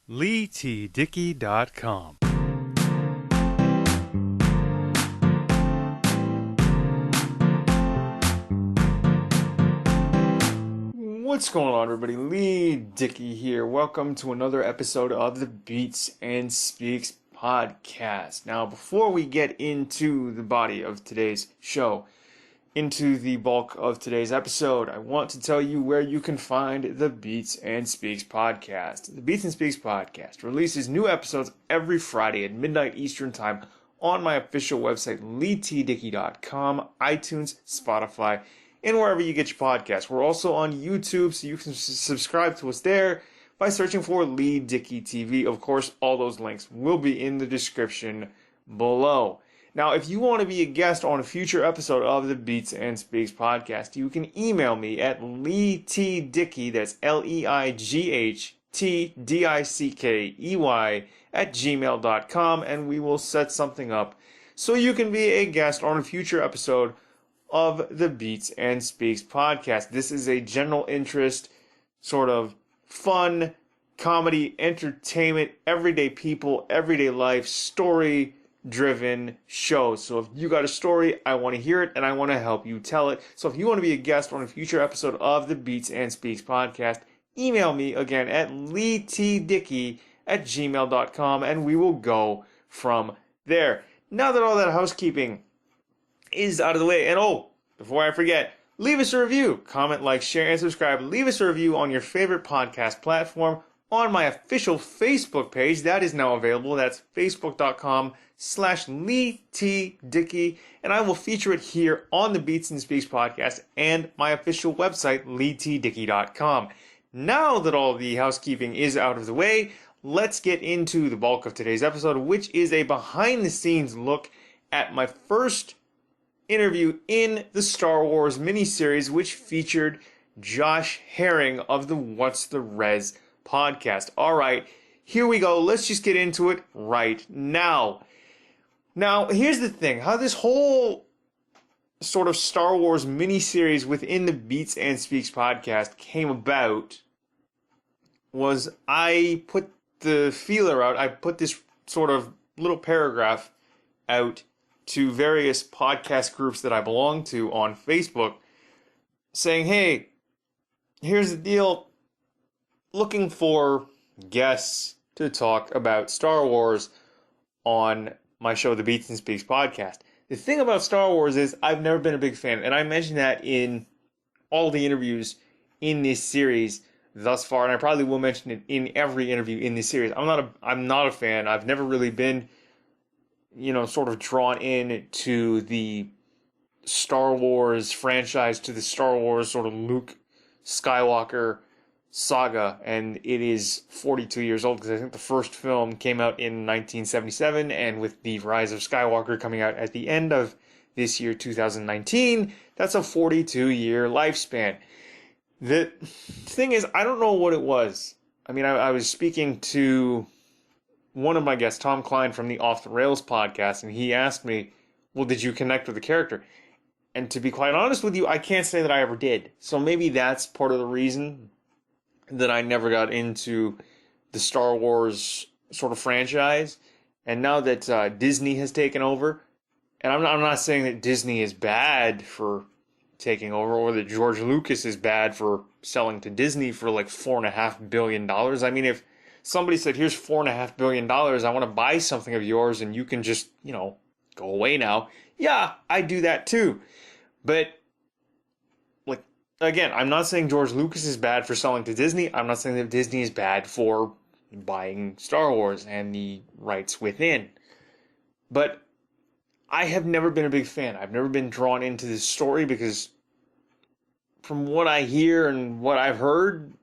LeighTDickey.com. What's going on, everybody? Leigh Dickey here. Welcome to another episode of the Beats and Speaks podcast. Now, before we get into the body of today's show, into the bulk of today's episode, I want to tell you where you can find the Beats and Speaks podcast. The Beats and Speaks podcast releases new episodes every Friday at midnight Eastern Time on my official website, LeighTDickey.com, iTunes, Spotify, and wherever you get your podcasts. We're also on YouTube, so you can subscribe to us there by searching for Leigh Dickey TV. Of course, all those links will be in the description below. Now, if you want to be a guest on a future episode of the Beats and Speaks podcast, you can email me at LeighTDickey, that's LeighTDickey at gmail.com, and we will set something up so you can be a guest on a future episode of the Beats and Speaks podcast. This is a general interest, sort of fun, comedy, entertainment, everyday people, everyday life, story-driven show. So if you got a story, I want to hear it, and I want to help you tell it. So if you want to be a guest on a future episode of the Beats and Speaks podcast, email me again at LeighTDickey at gmail.com, and we will go from there. Now that all that housekeeping is out of the way, and before I forget, leave us a review, comment, like, share, and subscribe. Leave us a review on your favorite podcast platform, on my official Facebook page. That is now available. That's facebook.com/LeighTDickey, and I will feature it here on the Beats and Speaks podcast and my official website, LeighTDickey.com. Now that all the housekeeping is out of the way, let's get into the bulk of today's episode, which is a behind-the-scenes look at my first interview in the Star Wars miniseries, which featured Josh Herring of the What's the Res podcast. All right, here we go. Let's just get into it right now. Now, here's the thing. How this whole sort of Star Wars miniseries within the Beats and Speaks podcast came about was I put the feeler out. I put this sort of little paragraph out to various podcast groups that I belong to on Facebook, saying, hey, here's the deal. Looking for guests to talk about Star Wars on my show, the Beats and Speaks podcast. The thing about Star Wars is I've never been a big fan, and I mentioned that in all the interviews in this series thus far, and I probably will mention it in every interview in this series. I'm not a fan. I've never really been, sort of drawn in to the Star Wars franchise, to the Star Wars sort of Luke Skywalker saga, and it is 42 years old because I think the first film came out in 1977, and with the Rise of Skywalker coming out at the end of this year, 2019, that's a 42-year lifespan. The thing is, I don't know what it was. I mean, I was speaking to one of my guests, Tom Klein from the Off the Rails podcast, and he asked me, well, did you connect with the character? And to be quite honest with you, I can't say that I ever did. So maybe that's part of the reason that I never got into the Star Wars sort of franchise. And now that Disney has taken over, and I'm not saying that Disney is bad for taking over, or that George Lucas is bad for selling to Disney for like $4.5 billion. I mean, if somebody said, here's $4.5 billion, I want to buy something of yours and you can just, go away now. Yeah, I do that too. But, again, I'm not saying George Lucas is bad for selling to Disney. I'm not saying that Disney is bad for buying Star Wars and the rights within. But I have never been a big fan. I've never been drawn into this story because from what I hear and what I've heard,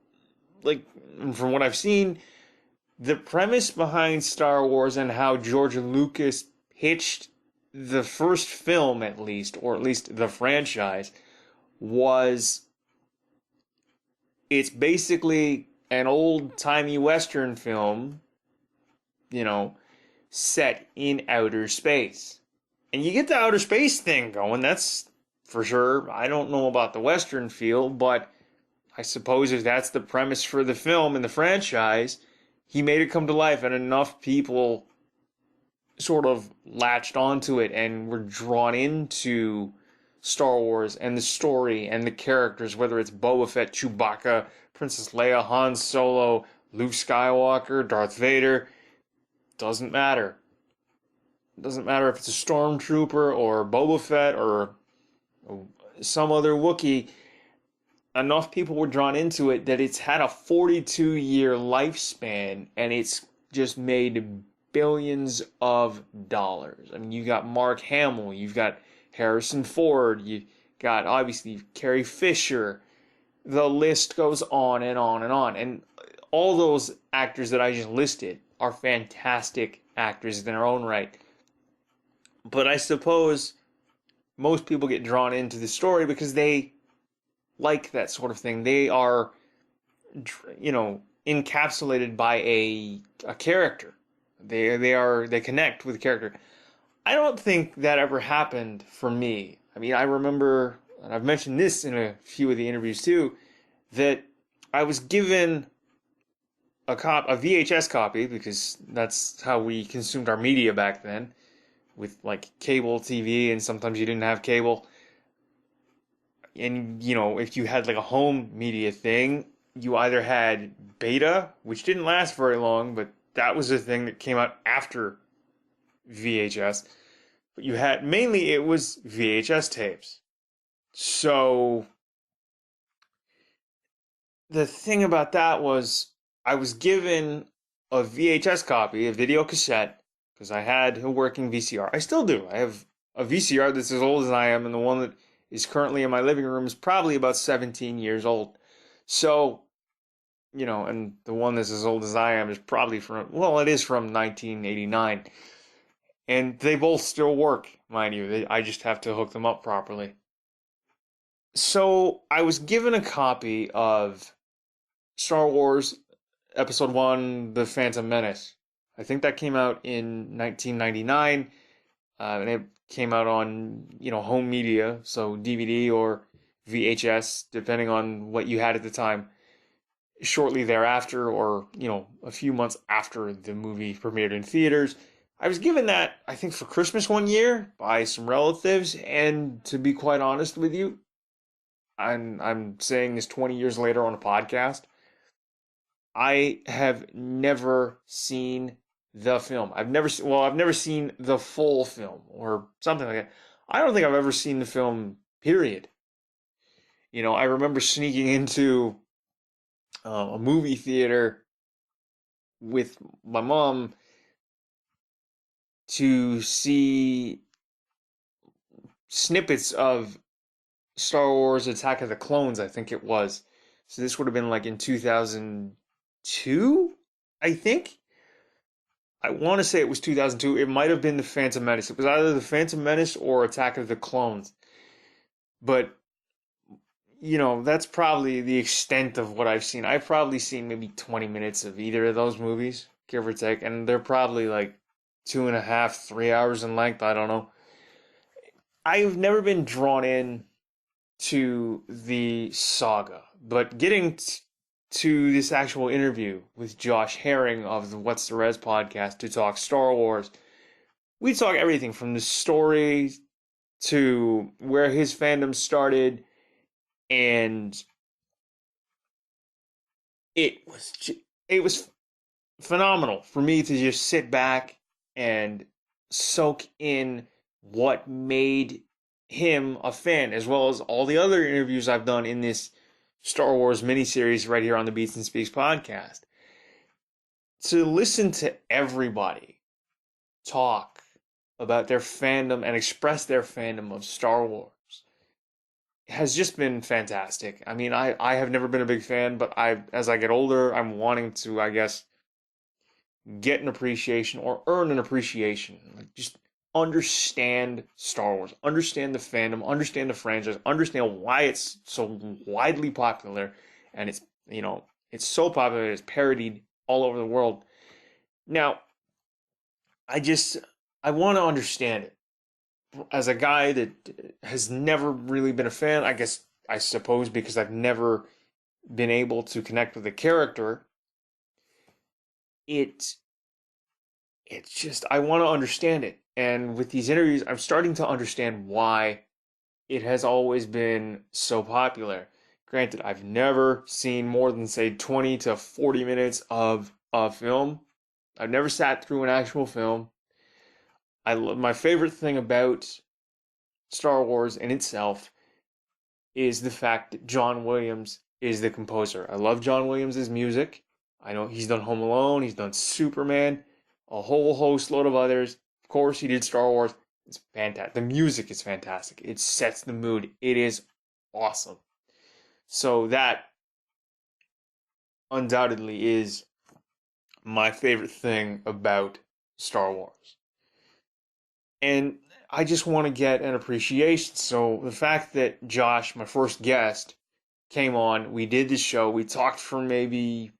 and from what I've seen, the premise behind Star Wars and how George Lucas pitched the first film, at least, or at least the franchise, was it's basically an old-timey Western film, set in outer space. And you get the outer space thing going, that's for sure. I don't know about the Western feel, but I suppose if that's the premise for the film and the franchise, he made it come to life, and enough people sort of latched onto it and were drawn into Star Wars and the story and the characters, whether it's Boba Fett, Chewbacca, Princess Leia, Han Solo, Luke Skywalker, Darth Vader. Doesn't matter. It doesn't matter if it's a stormtrooper or Boba Fett or some other Wookiee. Enough people were drawn into it that it's had a 42-year lifespan, and it's just made billions of dollars. I mean, you got Mark Hamill, you've got Harrison Ford, you've got obviously Carrie Fisher. The list goes on and on and on. And all those actors that I just listed are fantastic actors in their own right. But I suppose most people get drawn into the story because they like that sort of thing. They are, encapsulated by a character. They connect with the character. I don't think that ever happened for me. I mean, I remember, and I've mentioned this in a few of the interviews too, that I was given a VHS copy, because that's how we consumed our media back then, with like cable TV, and sometimes you didn't have cable. And, if you had like a home media thing, you either had Beta, which didn't last very long, but that was a thing that came out after VHS. But mainly it was VHS tapes. So the thing about that was I was given a VHS copy, a video cassette, because I had a working VCR. I still do. I have a VCR that's as old as I am, and the one that is currently in my living room is probably about 17 years old. So, and the one that's as old as I am is probably it is from 1989. And they both still work, mind you. I just have to hook them up properly. So I was given a copy of Star Wars Episode 1, The Phantom Menace. I think that came out in 1999, and it came out on, home media, so DVD or VHS, depending on what you had at the time, shortly thereafter, or, a few months after the movie premiered in theaters. I was given that, I think, for Christmas one year by some relatives, and to be quite honest with you, I'm saying this 20 years later on a podcast, I have never seen the film. I've never seen the full film or something like that. I don't think I've ever seen the film, period. I remember sneaking into a movie theater with my mom to see snippets of Star Wars Attack of the Clones, I think it was. So this would have been like in 2002, I think. I want to say it was 2002. It might have been The Phantom Menace. It was either The Phantom Menace or Attack of the Clones. But, that's probably the extent of what I've seen. I've probably seen maybe 20 minutes of either of those movies, give or take. And they're probably like 2.5, 3 hours in length. I don't know. I've never been drawn in to the saga. But getting to this actual interview with Josh Herring of the What's the Res podcast to talk Star Wars, we talk everything from the story to where his fandom started, and it was phenomenal for me to just sit back and soak in what made him a fan, as well as all the other interviews I've done in this Star Wars miniseries right here on the Beats and Speaks podcast. To listen to everybody talk about their fandom and express their fandom of Star Wars has just been fantastic. I mean, I have never been a big fan, but as I get older, I'm wanting to, I guess, get an appreciation or earn an appreciation. Like, just understand Star Wars, understand the fandom, understand the franchise, understand why it's so widely popular, and it's so popular it's parodied all over the world. Now, I want to understand it. As a guy that has never really been a fan, I suppose because I've never been able to connect with the character, it it's just, I want to understand it. And with these interviews, I'm starting to understand why it has always been so popular. Granted, I've never seen more than, say, 20 to 40 minutes of a film. I've never sat through an actual film. My favorite thing about Star Wars in itself is the fact that John Williams is the composer. I love John Williams' music. I know he's done Home Alone, he's done Superman, a whole host load of others. Of course, he did Star Wars. It's fantastic. The music is fantastic. It sets the mood. It is awesome. So that undoubtedly is my favorite thing about Star Wars. And I just want to get an appreciation. So the fact that Josh, my first guest, came on, we did the show, we talked for maybe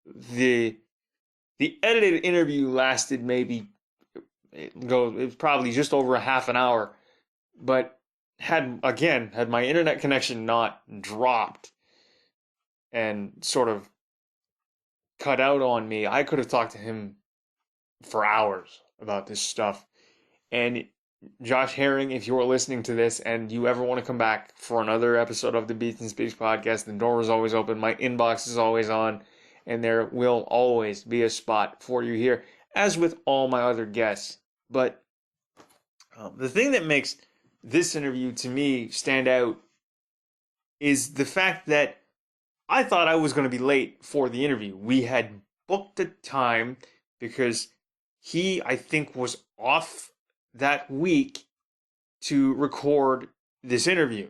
the edited interview lasted maybe it was probably just over a half an hour, but had my internet connection not dropped and sort of cut out on me, I could have talked to him for hours about this stuff. And Josh Herring, if you're listening to this and you ever want to come back for another episode of the Beats and Speaks podcast, the door is always open. My inbox is always on, and there will always be a spot for you here, as with all my other guests. But the thing that makes this interview to me stand out is the fact that I thought I was going to be late for the interview. We had booked a time because he, I think, was off that week to record this interview.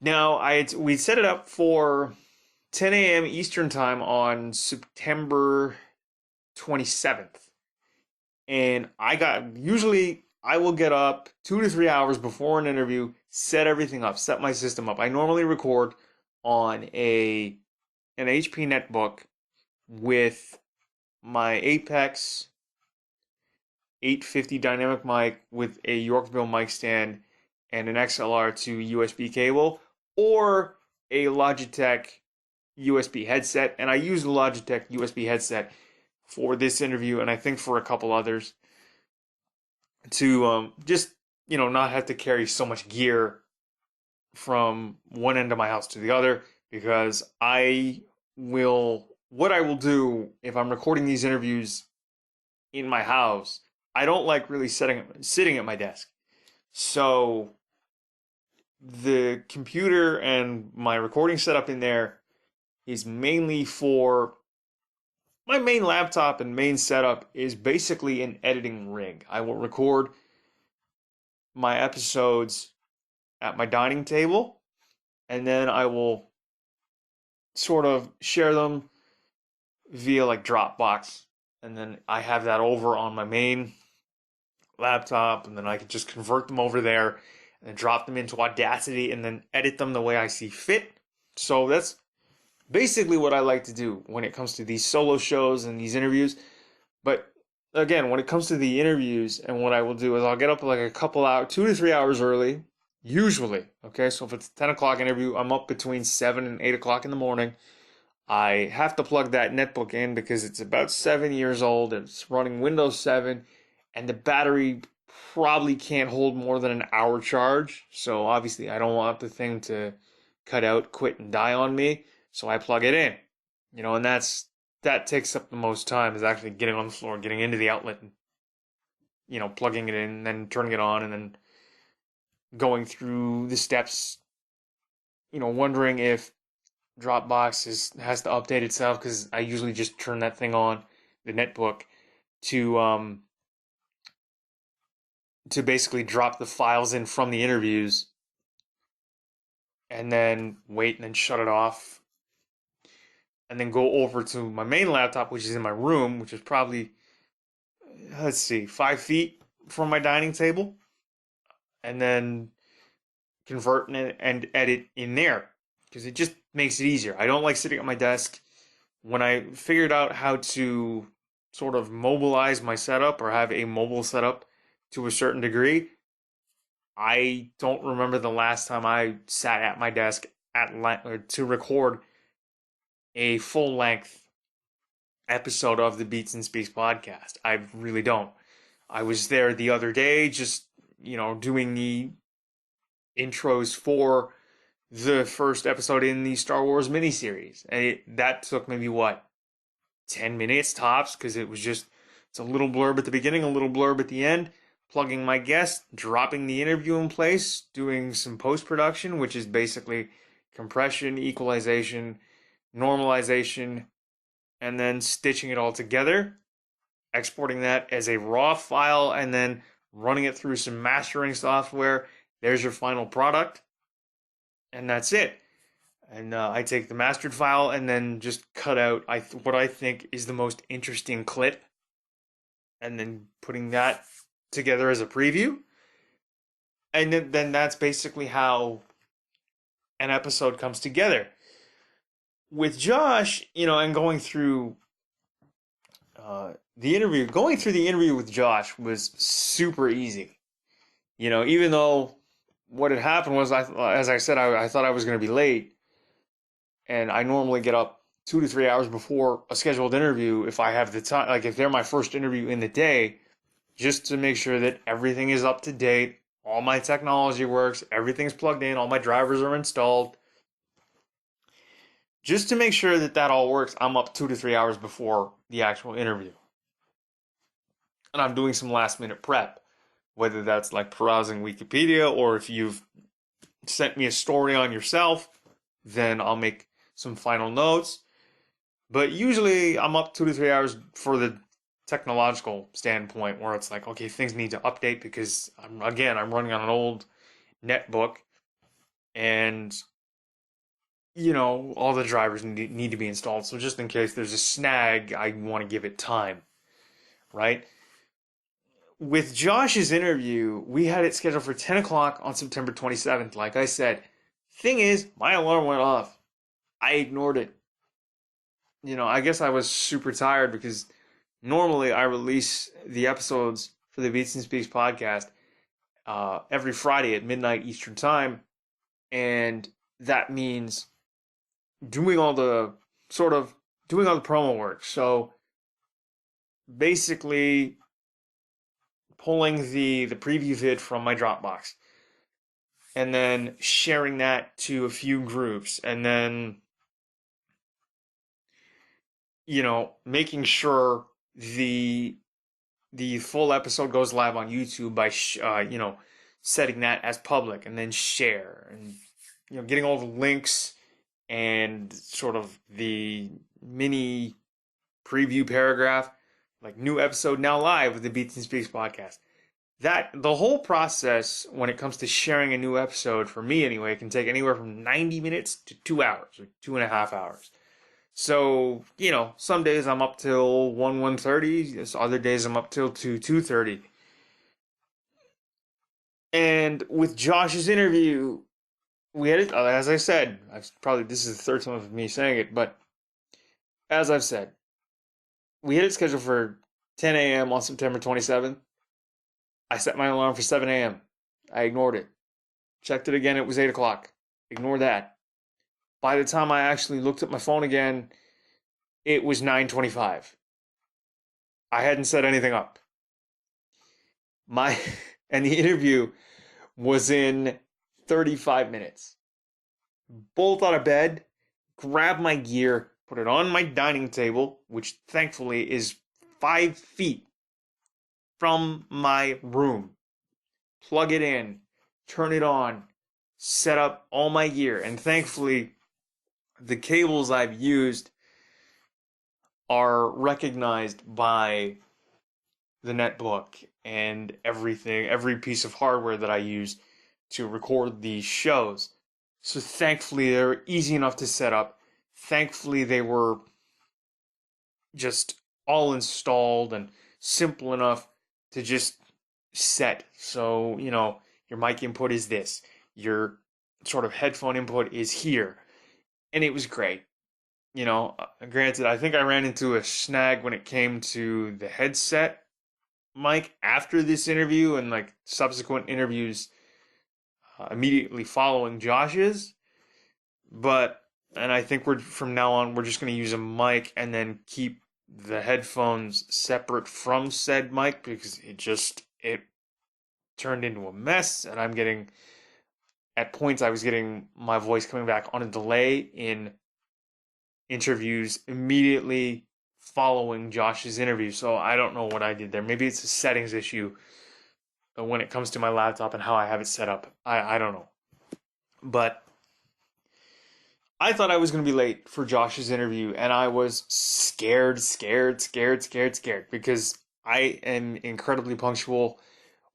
Now, we set it up for 10 a.m. Eastern time on September 27th. And usually I will get up 2 to 3 hours before an interview, set everything up, set my system up. I normally record on an HP netbook with my Apex 850 dynamic mic with a Yorkville mic stand and an XLR to USB cable, or a Logitech USB headset. And I use the Logitech USB headset for this interview, and I think for a couple others, to just not have to carry so much gear from one end of my house to the other, because what I will do if I'm recording these interviews in my house, I don't like really sitting at my desk. So the computer and my recording setup in there is mainly for my main laptop, and main setup is basically an editing rig. I will record my episodes at my dining table, and then I will sort of share them via like Dropbox, and then I have that over on my main laptop, and then I can just convert them over there and then drop them into Audacity and then edit them the way I see fit. So that's basically what I like to do when it comes to these solo shows and these interviews. But again, when it comes to the interviews, and what I will do is I'll get up like a couple hours, 2 to 3 hours early, usually. Okay, so if it's a 10 o'clock interview, I'm up between 7 and 8 o'clock in the morning. I have to plug that netbook in because it's about 7 years old. It's running Windows 7, and the battery probably can't hold more than an hour charge. So obviously I don't want the thing to cut out, quit, and die on me. So I plug it in, and that takes up the most time, is actually getting on the floor, getting into the outlet, and plugging it in, and then turning it on, and then going through the steps, wondering if Dropbox has to update itself, because I usually just turn that thing on, the netbook, to basically drop the files in from the interviews, and then wait, and then shut it off, and then go over to my main laptop, which is in my room, which is probably, 5 feet from my dining table, and then convert and edit in there, because it just makes it easier. I don't like sitting at my desk. When I figured out how to sort of mobilize my setup, or have a mobile setup to a certain degree, I don't remember the last time I sat at my desk to record a full length episode of the Beats and Speaks podcast. I really don't. I was there the other day just, doing the intros for the first episode in the Star Wars miniseries. And that took maybe, 10 minutes tops, because it's a little blurb at the beginning, a little blurb at the end, plugging my guest, dropping the interview in place, doing some post-production, which is basically compression, equalization, normalization, and then stitching it all together, exporting that as a raw file, and then running it through some mastering software. There's your final product, and that's it. And I take the mastered file and then just cut out what I think is the most interesting clip, and then putting that together as a preview. And then that's basically how an episode comes together. With Josh, and going through the interview with Josh was super easy. Even though what had happened was, as I said, I thought I was going to be late. And I normally get up 2 to 3 hours before a scheduled interview if I have the time, like if they're my first interview in the day, just to make sure that everything is up to date, all my technology works, everything's plugged in, all my drivers are installed. Just to make sure that all works, I'm up 2 to 3 hours before the actual interview. And I'm doing some last minute prep, whether that's like perusing Wikipedia, or if you've sent me a story on yourself, then I'll make some final notes. But usually I'm up 2 to 3 hours for the technological standpoint, where it's like, okay, things need to update because I'm running on an old netbook, and all the drivers need to be installed. So just in case there's a snag, I want to give it time, right? With Josh's interview, we had it scheduled for 10 o'clock on September 27th. Like I said, thing is, my alarm went off. I ignored it. I guess I was super tired, because normally I release the episodes for the Beats and Speaks podcast every Friday at midnight Eastern time. And that means doing all the promo work. So basically pulling the preview vid from my Dropbox, and then sharing that to a few groups, and then making sure the full episode goes live on YouTube by setting that as public, and then share, and getting all the links and sort of the mini preview paragraph, like new episode now live with the Beats and Speaks podcast. That the whole process, when it comes to sharing a new episode, for me anyway, can take anywhere from 90 minutes to 2 hours, or 2.5 hours. So, some days I'm up till 1:30, other days I'm up till 2:30. And with Josh's interview, we had it, as I said, this is the third time of me saying it, but as I've said, we had it scheduled for 10 a.m. on September 27th. I set my alarm for 7 a.m. I ignored it. Checked it again, it was 8 o'clock. Ignore that. By the time I actually looked at my phone again, it was 9:25. I hadn't set anything up. And the interview was in 35 minutes. Bolt out of bed, grab my gear, put it on my dining table, which thankfully is 5 feet from my room. Plug it in, turn it on, set up all my gear, and thankfully the cables I've used are recognized by the netbook and everything, every piece of hardware that I use to record these shows. So thankfully they were easy enough to set up. Thankfully they were just all installed and simple enough to just set. So, your mic input is this, your sort of headphone input is here. And it was great. Granted, I think I ran into a snag when it came to the headset mic after this interview and like subsequent interviews immediately following Josh's. And I think from now on, we're just going to use a mic and then keep the headphones separate from said mic because it turned into a mess, and at points I was getting my voice coming back on a delay in interviews immediately following Josh's interview. So I don't know what I did there. Maybe it's a settings issue when it comes to my laptop and how I have it set up. I don't know. But I thought I was going to be late for Josh's interview, and I was scared because I am incredibly punctual,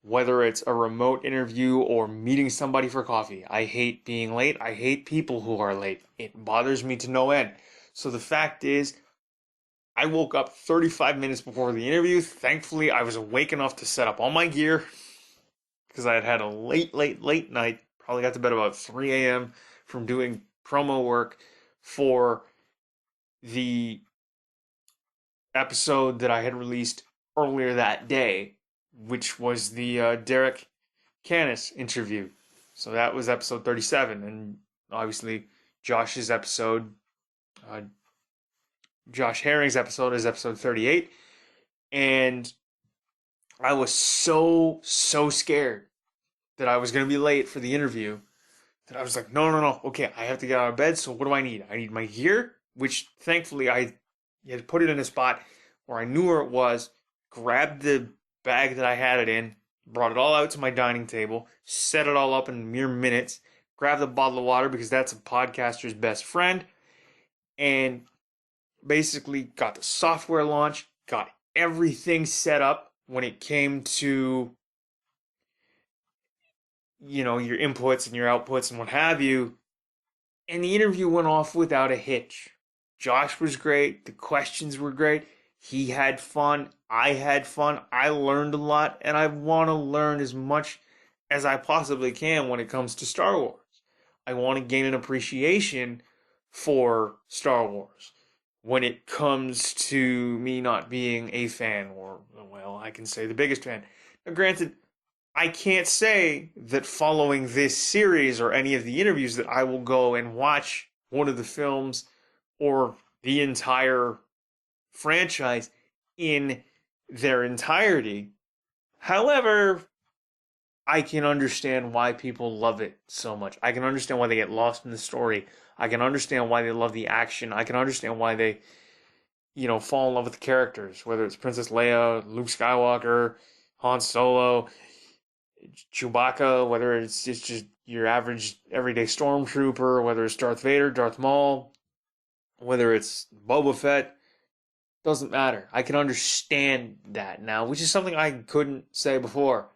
whether it's a remote interview or meeting somebody for coffee. I hate being late. I hate people who are late. It bothers me to no end. So the fact is, I woke up 35 minutes before the interview. Thankfully, I was awake enough to set up all my gear because I had had a late night. Probably got to bed about 3 a.m. from doing promo work for the episode that I had released earlier that day, which was the Derek Canis interview. So that was episode 37, and obviously Josh's episode, Josh Herring's episode is episode 38, and I was so scared that I was going to be late for the interview that I was like, no, okay, I have to get out of bed, so what do I need? I need my gear, which thankfully I had put it in a spot where I knew where it was, grabbed the bag that I had it in, brought it all out to my dining table, set it all up in mere minutes, grabbed a bottle of water because that's a podcaster's best friend, and basically got the software launched, got everything set up when it came to, you know, your inputs and your outputs and what have you. And the interview went off without a hitch. Josh was great. The questions were great. He had fun. I had fun. I learned a lot. And I want to learn as much as I possibly can when it comes to Star Wars. I want to gain an appreciation for Star Wars when it comes to me not being a fan, or, well, I can say the biggest fan. Now, granted, I can't say that following this series or any of the interviews that I will go and watch one of the films or the entire franchise in their entirety. However, I can understand why people love it so much. I can understand why they get lost in the story. I can understand why they love the action. I can understand why they, fall in love with the characters, whether it's Princess Leia, Luke Skywalker, Han Solo, Chewbacca, whether it's just your average everyday stormtrooper, whether it's Darth Vader, Darth Maul, whether it's Boba Fett, doesn't matter. I can understand that now, which is something I couldn't say before.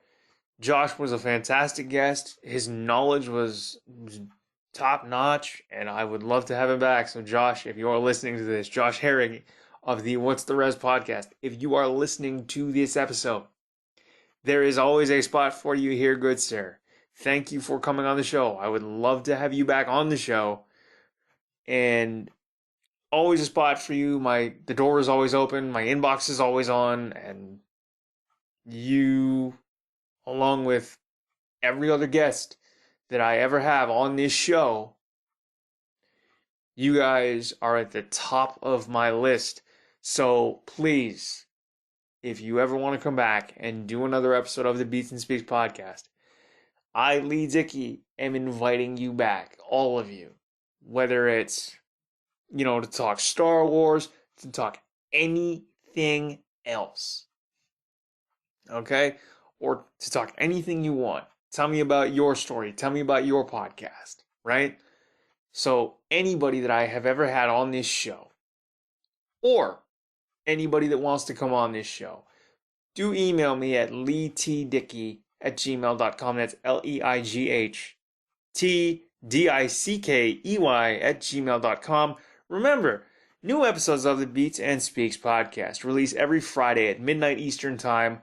Josh was a fantastic guest. His knowledge was top notch, and I would love to have him back. So Josh, if you are listening to this, Josh Herring of the What's the Res podcast, if you are listening to this episode, there is always a spot for you here, good sir. Thank you for coming on the show. I would love to have you back on the show. And always a spot for you. The door is always open. My inbox is always on. And you, along with every other guest that I ever have on this show, you guys are at the top of my list. So please, if you ever want to come back and do another episode of the Beats and Speaks podcast, I, Leigh Dickey, am inviting you back, all of you. Whether it's, to talk Star Wars, to talk anything else. Okay? Or to talk anything you want. Tell me about your story. Tell me about your podcast. Right? So, anybody that I have ever had on this show, or anybody that wants to come on this show, do email me at leightdickey@gmail.com. That's LEIGHTDICKEY@gmail.com. Remember, new episodes of the Beats and Speaks podcast release every Friday at midnight Eastern Time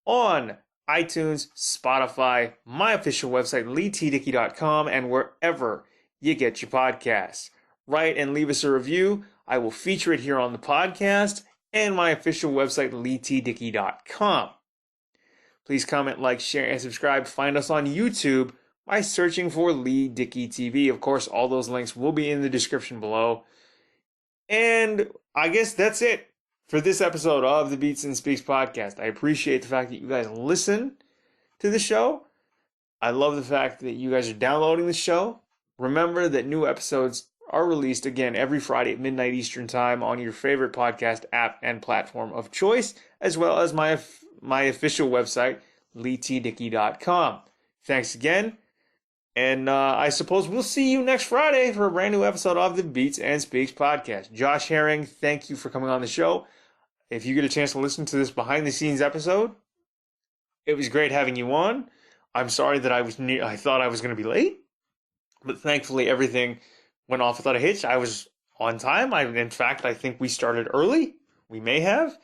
on iTunes, Spotify, my official website, leightdickey.com, and wherever you get your podcasts. Write and leave us a review. I will feature it here on the podcast and my official website, leightdickey.com. Please comment, like, share, and subscribe. Find us on YouTube by searching for Leigh Dickey TV. Of course, all those links will be in the description below. And I guess that's it for this episode of the Beats and Speaks podcast. I appreciate the fact that you guys listen to the show. I love the fact that you guys are downloading the show. Remember that new episodes are released again every Friday at midnight Eastern Time on your favorite podcast app and platform of choice, as well as my official website, LeighTDickey.com. Thanks again. And I suppose we'll see you next Friday for a brand new episode of the Beats and Speaks podcast. Josh Herring, thank you for coming on the show. If you get a chance to listen to this behind the scenes episode, it was great having you on. I'm sorry that I thought I was going to be late, but thankfully everything went off without a hitch. I was on time. In fact, I think we started early. We may have.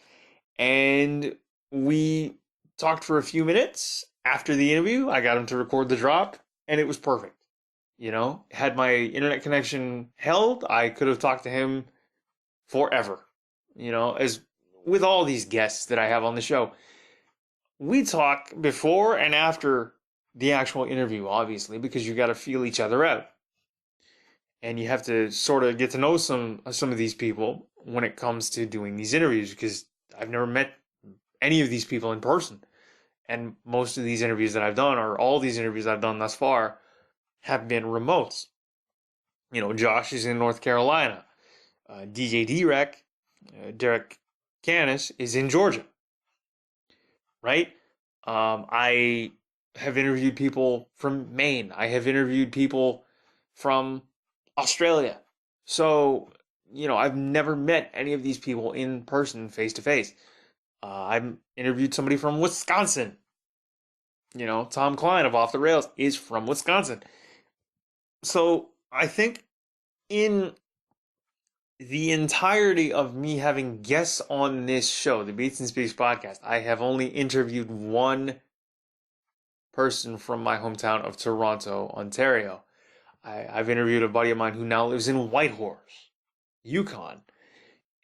And we talked for a few minutes after the interview. I got him to record the drop. And it was perfect. Had my internet connection held, I could have talked to him forever. As with all these guests that I have on the show, we talk before and after the actual interview, obviously, because you got to feel each other out. And you have to sort of get to know some of these people when it comes to doing these interviews, because I've never met any of these people in person. And most of these interviews that I've done, or all these interviews I've done thus far, have been remotes. Josh is in North Carolina. DJ D-Rec, Derek Canis, is in Georgia. Right? I have interviewed people from Maine. I have interviewed people from Australia. So, I've never met any of these people in person, face to face. I've interviewed somebody from Wisconsin. Tom Klein of Off the Rails is from Wisconsin. So I think in the entirety of me having guests on this show, the Beats and Speaks podcast, I have only interviewed one person from my hometown of Toronto, Ontario. I've interviewed a buddy of mine who now lives in Whitehorse, Yukon.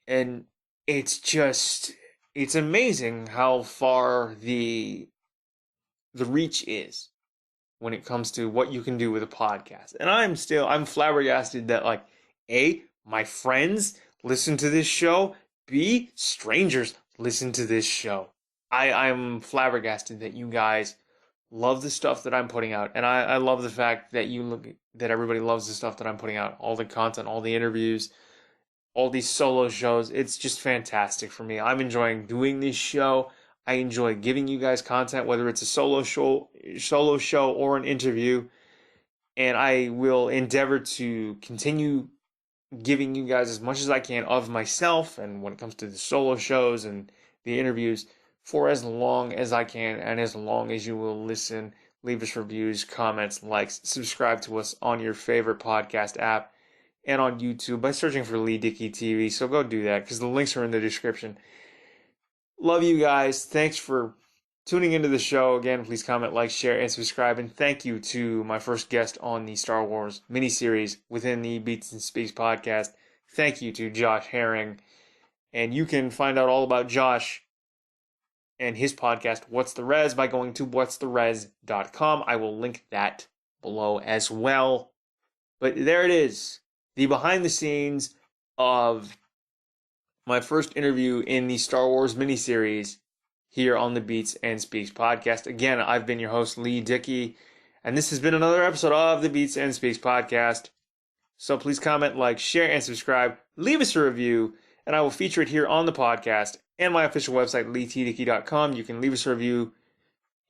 And it's amazing how far the reach is when it comes to what you can do with a podcast. And I'm flabbergasted that A, my friends listen to this show, B, strangers listen to this show. I'm flabbergasted that you guys love the stuff that I'm putting out. And I love the fact that that everybody loves the stuff that I'm putting out, all the content, all the interviews, all these solo shows. It's just fantastic for me. I'm enjoying doing this show. I enjoy giving you guys content, whether it's a solo show or an interview. And I will endeavor to continue giving you guys as much as I can of myself, and when it comes to the solo shows and the interviews, for as long as I can, and as long as you will listen, leave us reviews, comments, likes, subscribe to us on your favorite podcast app and on YouTube by searching for Leigh Dickey TV. So go do that, because the links are in the description. Love you guys. Thanks for tuning into the show. Again, please comment, like, share, and subscribe. And thank you to my first guest on the Star Wars miniseries within the Beats and Speaks podcast. Thank you to Josh Herring. And you can find out all about Josh and his podcast, What's the Res, by going to what'stherez.com. I will link that below as well. But there it is, the behind the scenes of my first interview in the Star Wars miniseries here on the Beats and Speaks podcast. Again, I've been your host, Leigh Dickey, and this has been another episode of the Beats and Speaks podcast. So please comment, like, share, and subscribe. Leave us a review, and I will feature it here on the podcast and my official website, LeighTDickey.com. You can leave us a review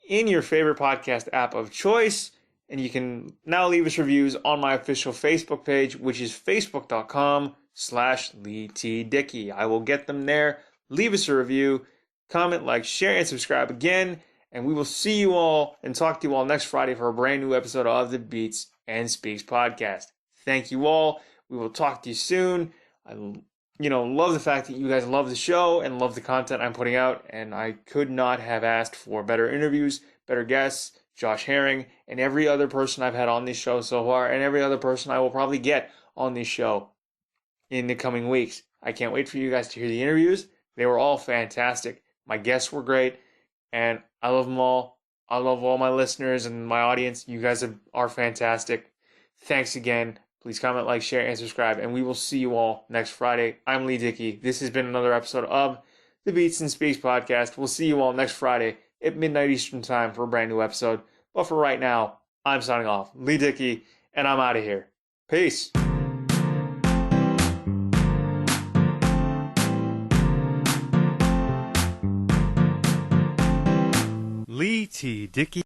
in your favorite podcast app of choice, and you can now leave us reviews on my official Facebook page, which is facebook.com/LeighTDickey. I will get them there. Leave us a review, comment, like, share, and subscribe again, and we will see you all and talk to you all next Friday for a brand new episode of the Beats and Speaks podcast. Thank you all. We will talk to you soon. I love the fact that you guys love the show and love the content I'm putting out, and I could not have asked for better interviews, better guests, Josh Herring, and every other person I've had on this show so far, and every other person I will probably get on this show in the coming weeks. I can't wait for you guys to hear the interviews. They were all fantastic. My guests were great, and I love them all. I love all my listeners and my audience. You guys are fantastic. Thanks again. Please comment, like, share, and subscribe, and we will see you all next Friday. I'm Leigh Dickey. This has been another episode of the Beats in Space podcast. We'll see you all next Friday at midnight Eastern time for a brand new episode. But for right now, I'm signing off. Leigh Dickey, and I'm out of here. Peace. Leigh T. Dickey.